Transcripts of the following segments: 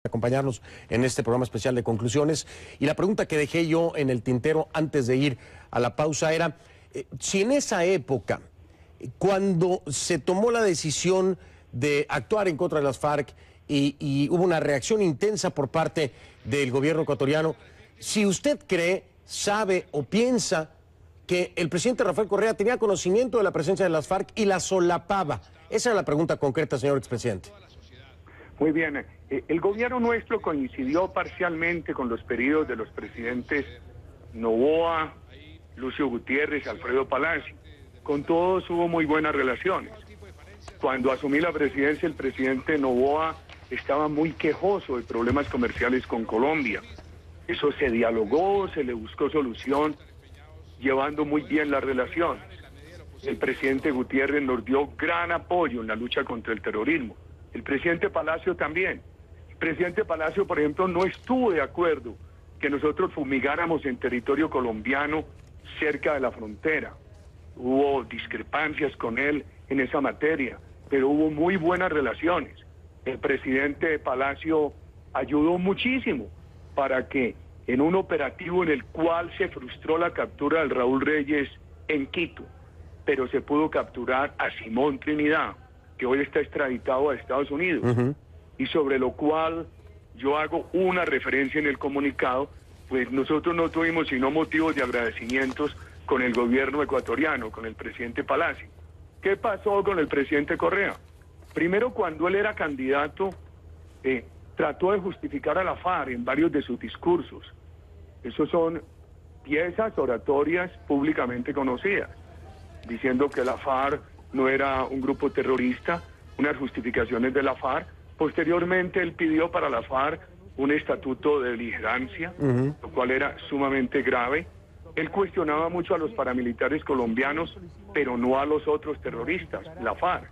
Acompañarnos en este programa especial de conclusiones. Y la pregunta que dejé yo en el tintero antes de ir a la pausa era, si en esa época, cuando se tomó la decisión de actuar en contra de las FARC y hubo una reacción intensa por parte del gobierno ecuatoriano, si usted cree, sabe o piensa que el presidente Rafael Correa tenía conocimiento de la presencia de las FARC y la solapaba. Esa es la pregunta concreta, señor expresidente. Muy bien, el gobierno nuestro coincidió parcialmente con los pedidos de los presidentes Noboa, Lucio Gutiérrez, Alfredo Palacio. Con todos hubo muy buenas relaciones. Cuando asumí la presidencia, el presidente Noboa estaba muy quejoso de problemas comerciales con Colombia. Eso se dialogó, se le buscó solución, llevando muy bien las relaciones. El presidente Gutiérrez nos dio gran apoyo en la lucha contra el terrorismo. El presidente Palacio también. El presidente Palacio, por ejemplo, no estuvo de acuerdo que nosotros fumigáramos en territorio colombiano cerca de la frontera. Hubo discrepancias con él en esa materia, pero hubo muy buenas relaciones. El presidente Palacio ayudó muchísimo para que en un operativo en el cual se frustró la captura del Raúl Reyes en Quito, pero se pudo capturar a Simón Trinidad, que hoy está extraditado a Estados Unidos, y sobre lo cual yo hago una referencia en el comunicado, pues nosotros no tuvimos sino motivos de agradecimientos con el gobierno ecuatoriano, con el presidente Palacio. ¿Qué pasó con el presidente Correa? Primero, cuando él era candidato, trató de justificar a la FARC en varios de sus discursos. Esos son piezas oratorias públicamente conocidas, diciendo que la FARC no era un grupo terrorista, unas justificaciones de la FARC. Posteriormente él pidió para la FARC un estatuto de beligerancia, lo cual era sumamente grave. Él cuestionaba mucho a los paramilitares colombianos, pero no a los otros terroristas, la FARC.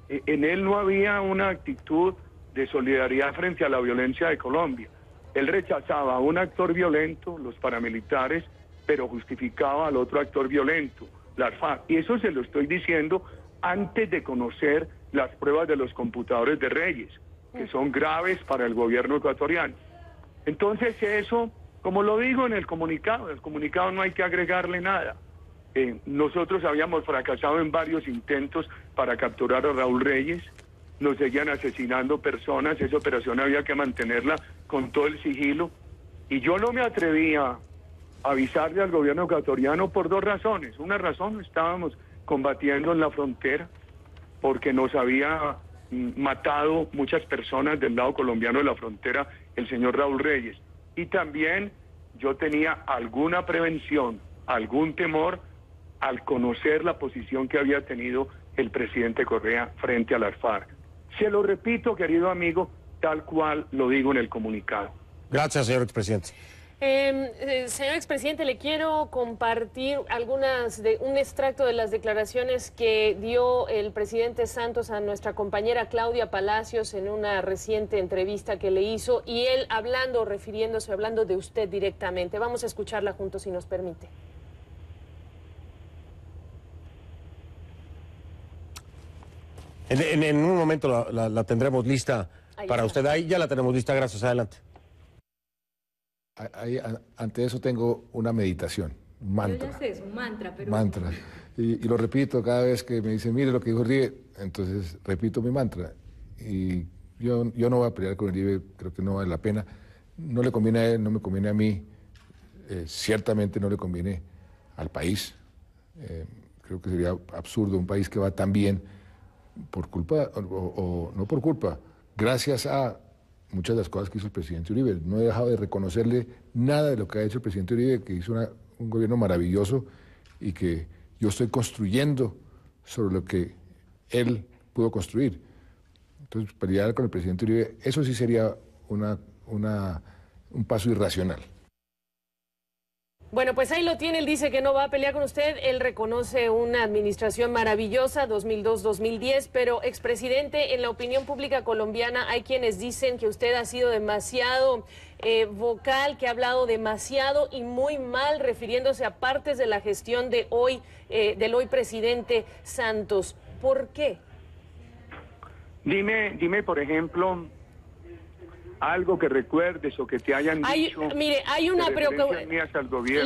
En él no había una actitud de solidaridad frente a la violencia de Colombia. Él rechazaba a un actor violento, los paramilitares, pero justificaba al otro actor violento, las FARC. Y eso se lo estoy diciendo antes de conocer las pruebas de los computadores de Reyes, que son graves para el gobierno ecuatoriano. Entonces eso, como lo digo en el comunicado no hay que agregarle nada. Nosotros habíamos fracasado en varios intentos para capturar a Raúl Reyes, nos seguían asesinando personas, esa operación había que mantenerla con todo el sigilo, y yo no me atrevía a avisarle al gobierno ecuatoriano por dos razones. Una razón, estábamos combatiendo en la frontera, porque nos había matado muchas personas del lado colombiano de la frontera el señor Raúl Reyes. Y también yo tenía alguna prevención, algún temor al conocer la posición que había tenido el presidente Correa frente a las FARC. Se lo repito, querido amigo, tal cual lo digo en el comunicado. Gracias, señor expresidente. Señor expresidente, le quiero compartir un extracto de las declaraciones que dio el presidente Santos a nuestra compañera Claudia Palacios en una reciente entrevista que le hizo, y él hablando de usted directamente. Vamos a escucharla juntos, si nos permite. En un momento la tendremos lista para usted. Ahí ya la tenemos lista, gracias. Adelante. Ante eso tengo una meditación, un mantra. Yo ya sé, es un mantra, pero... Mantra. Y lo repito cada vez que me dicen, mire lo que dijo Uribe, entonces repito mi mantra. Y yo no voy a pelear con Uribe, creo que no vale la pena. No le conviene a él, no me conviene a mí. Ciertamente no le conviene al país. Creo que sería absurdo un país que va tan bien por culpa, o no por culpa, gracias a muchas de las cosas que hizo el presidente Uribe. No he dejado de reconocerle nada de lo que ha hecho el presidente Uribe, que hizo un gobierno maravilloso y que yo estoy construyendo sobre lo que él pudo construir. Entonces, pelear con el presidente Uribe, eso sí sería un paso irracional. Bueno, pues ahí lo tiene, él dice que no va a pelear con usted, él reconoce una administración maravillosa, 2002-2010, pero expresidente, en la opinión pública colombiana hay quienes dicen que usted ha sido demasiado vocal, que ha hablado demasiado y muy mal, refiriéndose a partes de la gestión de hoy, del hoy presidente Santos. ¿Por qué? Dime, por ejemplo, algo que recuerdes o que te hayan dicho. Mire, hay una preocupación.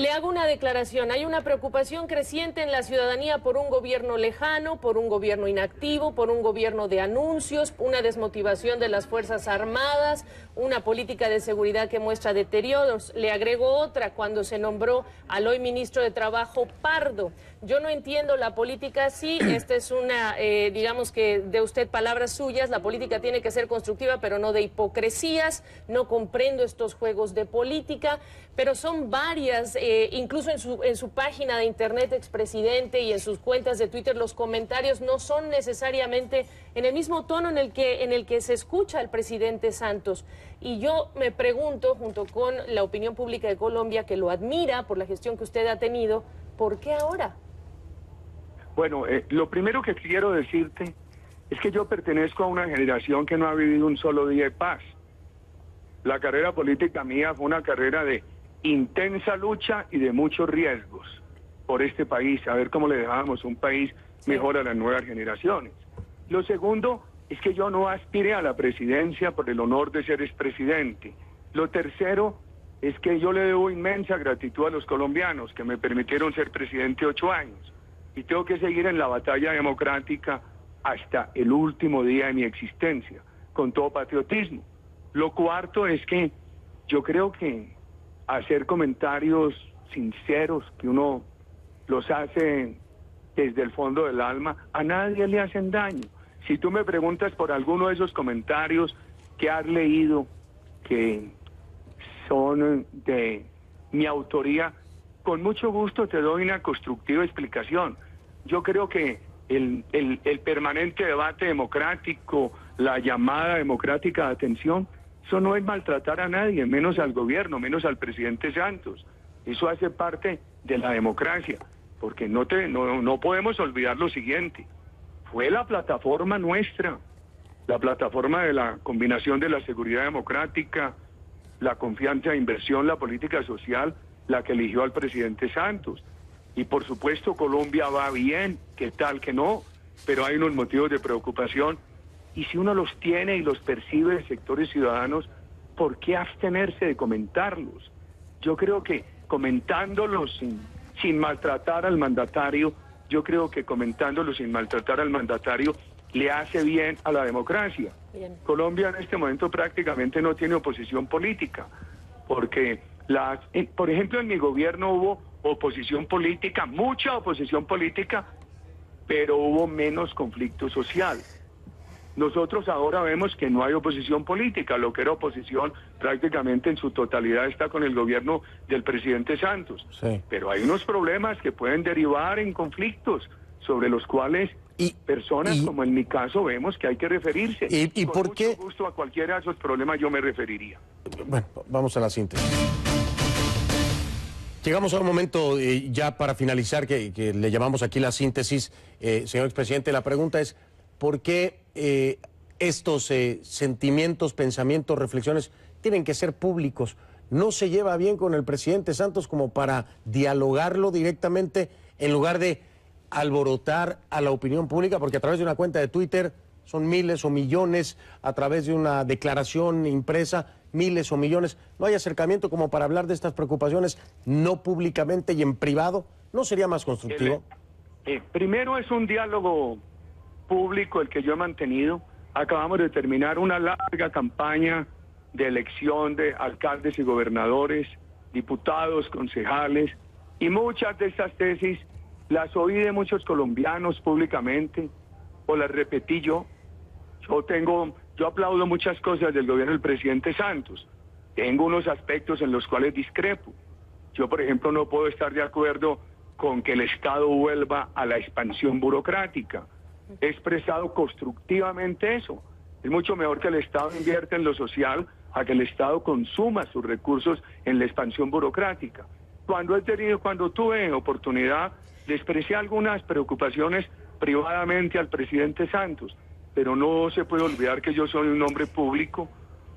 Le hago una declaración. Hay una preocupación creciente en la ciudadanía por un gobierno lejano, por un gobierno inactivo, por un gobierno de anuncios, una desmotivación de las Fuerzas Armadas, una política de seguridad que muestra deterioros. Le agrego otra, cuando se nombró al hoy ministro de Trabajo Pardo. Yo no entiendo la política así. Esta es una, digamos que de usted palabras suyas, la política tiene que ser constructiva, pero no de hipocresías. No comprendo estos juegos de política, pero son varias, incluso en su página de internet, expresidente, y en sus cuentas de Twitter, los comentarios no son necesariamente en el mismo tono en el que se escucha al presidente Santos. Y yo me pregunto, junto con la opinión pública de Colombia, que lo admira por la gestión que usted ha tenido, ¿por qué ahora? Bueno, lo primero que quiero decirte es que yo pertenezco a una generación que no ha vivido un solo día de paz. La carrera política mía fue una carrera de intensa lucha y de muchos riesgos por este país, a ver cómo le dejábamos un país mejor a las nuevas generaciones. Lo segundo es que yo no aspiré a la presidencia por el honor de ser expresidente. Lo tercero es que yo le debo inmensa gratitud a los colombianos que me permitieron ser presidente 8 años. Y tengo que seguir en la batalla democrática hasta el último día de mi existencia, con todo patriotismo. Lo cuarto es que yo creo que hacer comentarios sinceros, que uno los hace desde el fondo del alma, a nadie le hacen daño. Si tú me preguntas por alguno de esos comentarios que has leído, que son de mi autoría, con mucho gusto te doy una constructiva explicación. Yo creo que el permanente debate democrático, la llamada democrática de atención, eso no es maltratar a nadie, menos al gobierno, menos al presidente Santos. Eso hace parte de la democracia, porque no podemos olvidar lo siguiente. Fue la plataforma nuestra, la plataforma de la combinación de la seguridad democrática, la confianza de inversión, la política social, la que eligió al presidente Santos. Y por supuesto Colombia va bien, qué tal que no, pero hay unos motivos de preocupación. Y si uno los tiene y los percibe de sectores ciudadanos, ¿por qué abstenerse de comentarlos? Yo creo que comentándolos sin maltratar al mandatario, le hace bien a la democracia. Bien. Colombia en este momento prácticamente no tiene oposición política, porque por ejemplo en mi gobierno hubo oposición política, mucha oposición política, pero hubo menos conflicto social. Nosotros ahora vemos que no hay oposición política, lo que era oposición prácticamente en su totalidad está con el gobierno del presidente Santos. Sí. Pero hay unos problemas que pueden derivar en conflictos sobre los cuales personas como en mi caso vemos que hay que referirse. ¿Y con por mucho qué? gusto a cualquiera de esos problemas yo me referiría. Bueno, vamos a la síntesis. Llegamos a un momento ya para finalizar que le llamamos aquí la síntesis. Señor expresidente, la pregunta es ¿por qué estos sentimientos, pensamientos, reflexiones tienen que ser públicos? ¿No se lleva bien con el presidente Santos como para dialogarlo directamente en lugar de alborotar a la opinión pública? Porque a través de una cuenta de Twitter son miles o millones, a través de una declaración impresa, miles o millones. ¿No hay acercamiento como para hablar de estas preocupaciones no públicamente y en privado? ¿No sería más constructivo? Primero es un diálogo público el que yo he mantenido. Acabamos de terminar una larga campaña de elección de alcaldes y gobernadores, diputados, concejales, y muchas de estas tesis las oí de muchos colombianos públicamente, o las repetí yo. Yo aplaudo muchas cosas del gobierno del presidente Santos. Tengo unos aspectos en los cuales discrepo. Yo, por ejemplo, no puedo estar de acuerdo con que el Estado vuelva a la expansión burocrática. He expresado constructivamente eso. Es mucho mejor que el Estado invierta en lo social a que el Estado consuma sus recursos en la expansión burocrática. Cuando tuve oportunidad, le expresé algunas preocupaciones privadamente al presidente Santos, pero no se puede olvidar que yo soy un hombre público,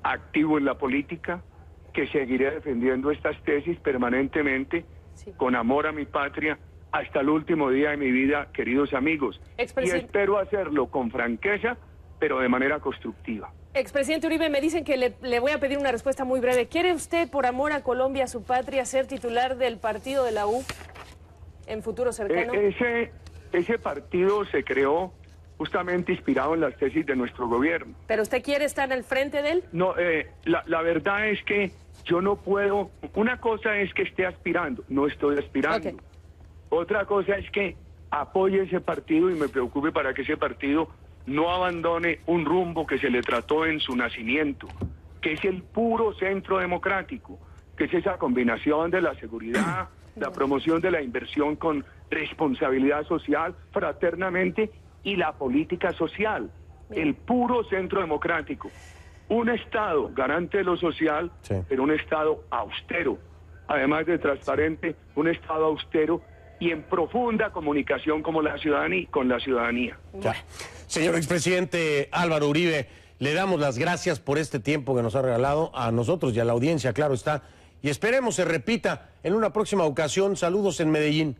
activo en la política, que seguiré defendiendo estas tesis permanentemente, con amor a mi patria, hasta el último día de mi vida, queridos amigos. Y espero hacerlo con franqueza, pero de manera constructiva. Expresidente Uribe, me dicen que le voy a pedir una respuesta muy breve. ¿Quiere usted, por amor a Colombia, a su patria, ser titular del partido de la U en futuro cercano? Ese partido se creó justamente inspirado en las tesis de nuestro gobierno. ¿Pero usted quiere estar al frente de él? No, la verdad es que yo no puedo. Una cosa es que esté aspirando, no estoy aspirando. Okay. Otra cosa es que apoye ese partido y me preocupe para que ese partido no abandone un rumbo que se le trató en su nacimiento, que es el puro centro democrático, que es esa combinación de la seguridad, la promoción de la inversión con responsabilidad social, fraternamente, y la política social, el puro centro democrático. Un Estado garante de lo social, sí, pero un Estado austero, además de transparente, un Estado austero y en profunda comunicación con la ciudadanía. Ya. Señor expresidente Álvaro Uribe, le damos las gracias por este tiempo que nos ha regalado a nosotros y a la audiencia, claro está, y esperemos se repita en una próxima ocasión. Saludos en Medellín.